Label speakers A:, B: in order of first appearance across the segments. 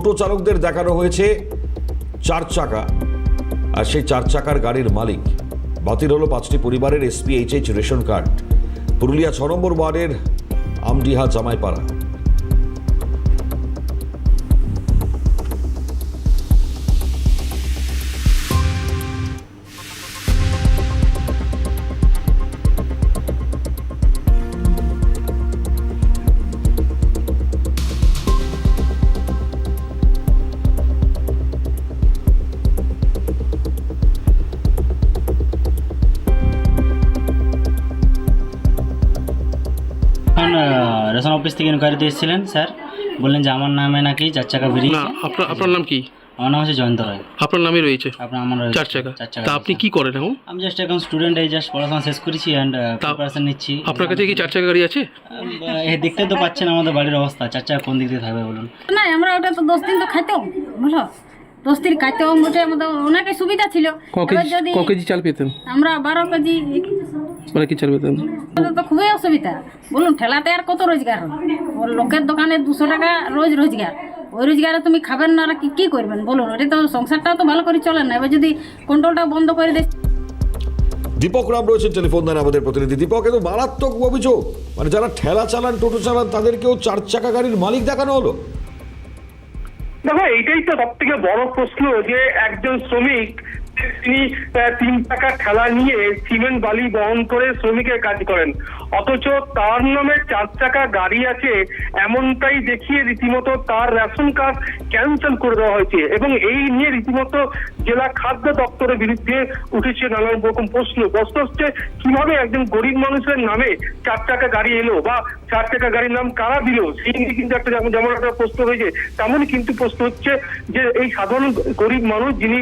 A: টোটো চালকদের দেখানো হয়েছে 4 চাকা, আর সেই 4 চাকার গাড়ির মালিক। বাতিল হলো 5টি পরিবারের SPHH রেশন কার্ড। পুরুলিয়া 6 নম্বর ওয়ার্ডের আমডিহা জামাইপাড়া।
B: রেশন অফিস থেকে ইনকোয়ারিতে এসেছিলেন স্যার, বললেন যে আমার নামে নাকি 4 চাকা বেরিয়েছে।
C: আপনার নাম কি?
B: আমার নাম হচ্ছে জয়ন্ত রায়।
C: আপনার নামে রয়েছে
B: আমার
C: 4 চাকা। তা আপনি কি করেন এখন?
B: আমি জাস্ট এখন স্টুডেন্ট, এই জাস্ট পড়াশোনা শেষ করেছি অ্যান্ড প্রিপারেশন নিচ্ছি।
C: আপনার কাছে কি 4 চাকা গাড়ি আছে?
B: দেখতে তো পাচ্ছেন আমাদের বাড়ির অবস্থা, 4 চাকা কোন দিক দিয়ে থাকবে বলুন?
D: না, আমরা ওটা তো 10 দিন তো খাইতাম, বুঝলো, 10 দিন খাইতাম, ওটা আমাদের অনেক সুবিধা ছিল।
C: ক কেজি চাল পেতেন?
D: আমরা 12 কেজি
C: মানে কি চাল পেতেন?
D: তো খুবই অসুবিধা বলুন। ঠেলাতে আর কত রোজগার হয়? লোকের দোকানে 200 টাকা রোজ রোজগার, ওই রোজগারে তুমি খাবেন না, কি করবেন বলুন? ওটা তো সংসারটাও তো ভালো করে চলে না। এবার যদি কন্ট্রোলটা বন্ধ করে দেয়।
A: দীপক রাম রয়েছেন টেলিফোন দেন আমাদের প্রতিনিধি। দীপক, এত মারাত্মক অভিযোগ, মানে যারা ঠেলা চালান, টোটো চালান, তাদেরকেও 4 চাকা গাড়ির মালিক দেখানো হলো।
E: দেখো, এইটাই তো সব থেকে বড় প্রশ্ন, যে একজন শ্রমিক তিনি 3 চাকা ঠেলা নিয়ে সিমেন্ট বালি বহন করে শ্রমিকের কাজ করেন, অথচ তার নামে 4 চাকা গাড়ি আছে এমনটাই দেখিয়ে রীতিমতো তার রেশন কার্ড ক্যান্সেল করে দেওয়া হয়েছে। এবং এই নিয়ে রীতিমতো জেলা খাদ্য দপ্তরের বিরুদ্ধে উঠেছে নানান রকম প্রশ্ন হচ্ছে কিভাবে একজন গরিব মানুষের নামে 4 চাকা গাড়ি এলো, বা 4 চাকা গাড়ির নাম কারা দিল, সেই নিয়ে কিন্তু একটা যেমন একটা প্রশ্ন রয়েছে, তেমনই কিন্তু প্রশ্ন হচ্ছে যে এই সাধারণ গরিব মানুষ যিনি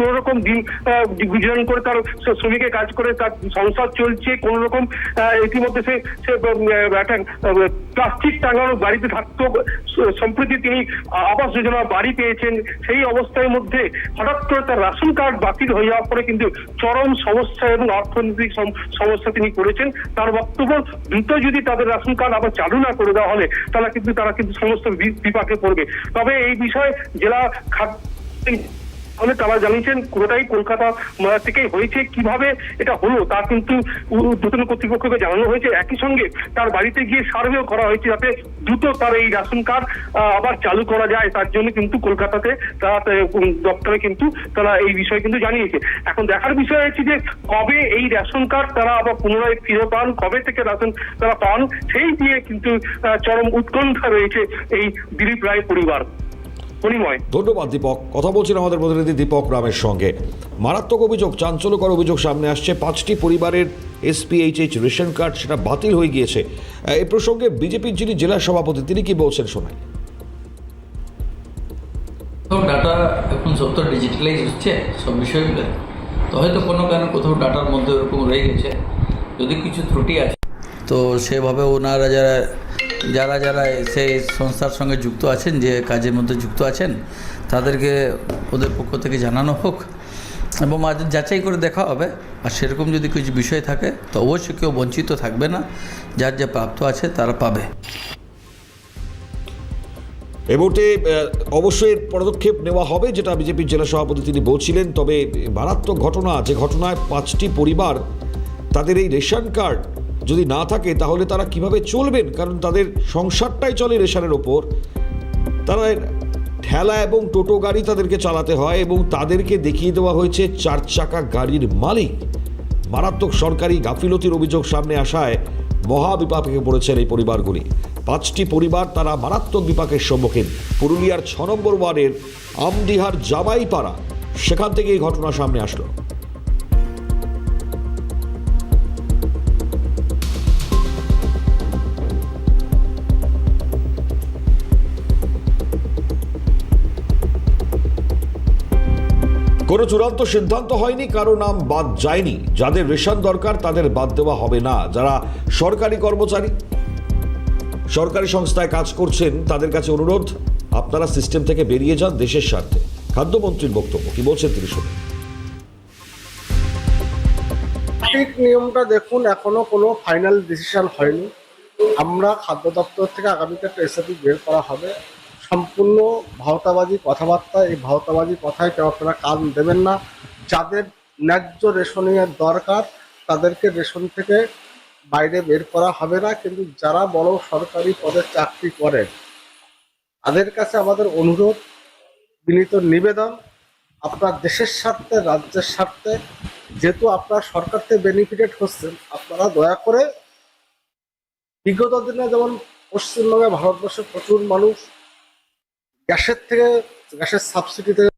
E: কোন রকম দিন গুজরান করে তার শ্রমিকের কাজ করে তার সংসার চলছে, কোন রকম ইতিমধ্যে সে একটা প্লাস্টিক টাঙানো বাড়িতে থাকতো, সম্প্রতি তিনি আবাস যোজনা বাড়ি পেয়েছেন, সেই অবস্থার মধ্যে হঠাৎ করে তার রেশন কার্ড বাতিল হয়ে যাওয়ার পরে কিন্তু চরম সমস্যা এবং অর্থনৈতিক সমস্যা তিনি করেছেন। তার বক্তব্য, দ্রুত যদি তাদের রেশন কার্ড আবার চালু না করে দেওয়া হলে তারা কিন্তু সমস্ত বিপাকে পড়বে। তবে এই বিষয়ে জেলা তারা জানিয়েছেন পুরোটাই কলকাতা থেকেই হয়েছে। কিভাবে এটা হলো তা কিন্তু ঊর্ধ্বতন কর্তৃপক্ষকে জানানো হয়েছে। একই সঙ্গে তার বাড়িতে গিয়ে সার্ভেও করা হয়েছে, যাতে দ্রুত তার এই রেশন কার্ড আবার চালু করা যায়। তার জন্য কিন্তু কলকাতাতে তারা দপ্তরে কিন্তু তারা এই বিষয়ে কিন্তু জানিয়েছে। এখন দেখার বিষয় হচ্ছে যে কবে এই রেশন কার্ড তারা আবার পুনরায় ফিরে পান, কবে থেকে রেশন তারা পান, সেই দিয়ে কিন্তু চরম উৎকণ্ঠা রয়েছে এই দিলীপ রায় পরিবার।
A: ধন্যবাদ দীপক। কথা বলছেন আমাদের প্রতিনিধি দীপক রামের সঙ্গে। মারাত্মক অভিযোগ, চাঞ্চল্যকর অভিযোগ সামনে আসছে। 5টি পরিবারের SPHH রেশন কার্ড সেটা বাতিল হয়ে গিয়েছে। এই প্রসঙ্গে বিজেপির যিনি জেলা সভাপতি তিনি কি বলছেন শোনাই।
F: ডাটা এখন সব তো ডিজিটালাইজ হচ্ছে সব বিষয়গুলো, তো হয়তো কোনো কারণে কোথাও ডাটার মধ্যে ওরকম রয়ে গেছে, যদি কিছু ত্রুটি আছে তো সেভাবে ওনারা যারা যারা সেই সংস্থার সঙ্গে যুক্ত আছেন, যে কাজের মধ্যে যুক্ত আছেন, তাদেরকে ওদের পক্ষ থেকে জানানো হোক এবং যাচাই করে দেখা হবে। আর সেরকম যদি কিছু বিষয় থাকে তো অবশ্যই কেউ বঞ্চিত থাকবে না, যার যা প্রাপ্ত আছে তারা পাবে।
A: এ মুহূর্তে অবশ্যই পদক্ষেপ নেওয়া হবে, যেটা বিজেপির জেলা সভাপতি তিনি বলছিলেন। তবে মারাত্মক ঘটনা, যে ঘটনায় 5টি পরিবার তাদের এই রেশন কার্ড যদি না থাকে তাহলে তারা কিভাবে চলবেন, কারণ তাদের সংসারটাই চলে রেশনের ওপর। তারা ঠেলা এবং টোটো গাড়ি তাদেরকে চালাতে হয় এবং তাদেরকে দেখিয়ে দেওয়া হয়েছে 4 চাকা গাড়ির মালিক। মারাত্মক সরকারি গাফিলতির অভিযোগ সামনে আসায় মহা বিপাকে পড়েছেন এই পরিবারগুলি। 5টি পরিবার তারা মারাত্মক বিপাকের সম্মুখীন। পুরুলিয়ার 6 নম্বর ওয়ার্ডের আমডিহার জামাইপাড়া, সেখান থেকে এই ঘটনা সামনে আসলো। কোনো চূড়ান্ত সিদ্ধান্ত হয়নি, কারো নাম বাদ যায়নি। যাদের রেশন দরকার তাদের বাদ দেওয়া হবে না। যারা সরকারি কর্মচারী, সরকারি সংস্থায় কাজ করছেন, তাদের কাছে অনুরোধ, আপনারা সিস্টেম থেকে বেরিয়ে যান দেশের স্বার্থে। খাদ্যমন্ত্রীর বক্তব্য কি বলছেন তিনি শুনুন।
G: সঠিক নিয়মটা দেখুন, এখনো কোনো ফাইনাল ডিসিশন হয়নি। আমরা খাদ্য দপ্তর থেকে আগামীতে একটা SOP বের করা হবে। সম্পূর্ণ ভাওতাবাজি কথাবার্তা। এই ভাওতাবাজি কথায় কেউ আপনারা কান দেবেন না। যাদের ন্যায্য রেশনের দরকার তাদেরকে রেশন থেকে বাইরে বের করা হবে না, কিন্তু যারা বড় সরকারি পদে চাকরি করেন তাদের কাছে আমাদের অনুরোধ, বিনীত নিবেদন, আপনার দেশের স্বার্থে, রাজ্যের স্বার্থে, যেহেতু আপনারা সরকার থেকে বেনিফিটেড হচ্ছেন, আপনারা দয়া করে বিগত দিনে যেমন পশ্চিমবঙ্গে, ভারতবর্ষে প্রচুর মানুষ গ্যাসের সাবসিডি থেকে